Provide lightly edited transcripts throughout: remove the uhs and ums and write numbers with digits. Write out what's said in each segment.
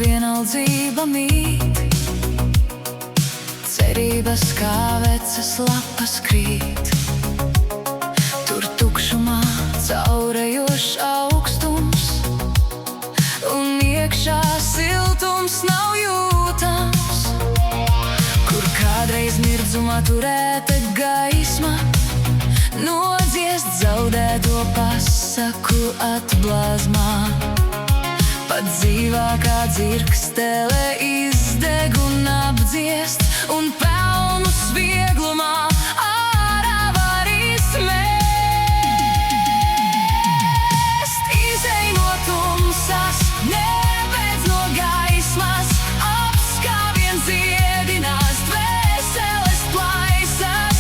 Vienaldzība mīt, cerības kā vecas lapas krīt. Tur tukšumā caurējošs augstums, un iekšā siltums nav jūtams. Kur kādreiz mirdzumā turēta gaisma, nodziest zaudēto pasaku atblāzmā. Pat dzīvākā dzirkstele izdeg un apdziest, un pelnus vieglumā ārā var izmest. Izej no tumsas, nebeidz no gaismas, apskāviens dziedinās dvēseles plaisas.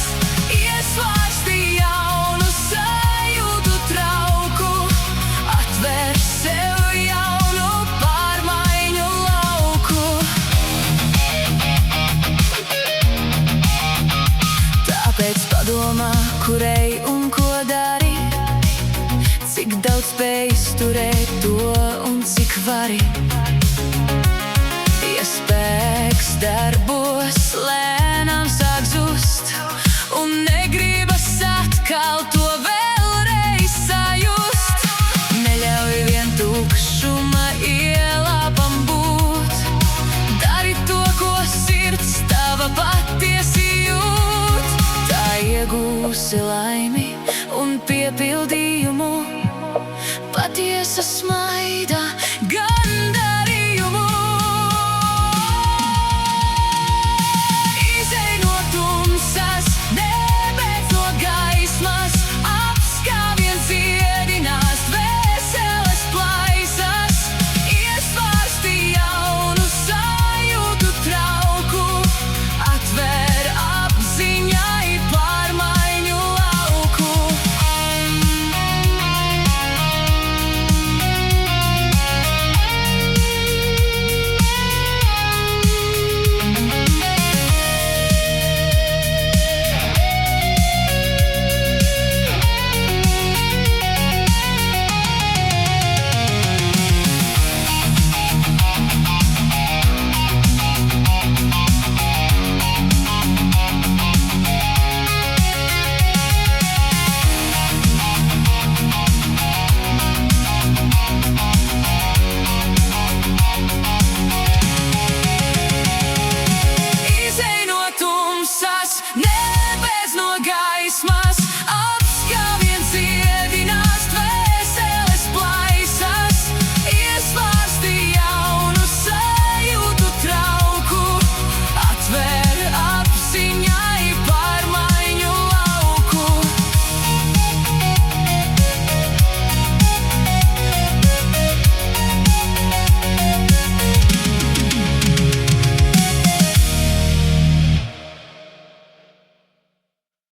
Ieslāgsti jaunu sajūtu trauku, atver sev padomā, kur ej un ko dari, cik daudz spēj izturēt to un cik vari. Ja spēks darbos lēnām sāk zust, un negribas atkal to vēlreiz sajust, neļauj vien tukšuma ielāpam būt, dari to, ko sirds tava patiesi jūt. Iegūsi laimi un piepildi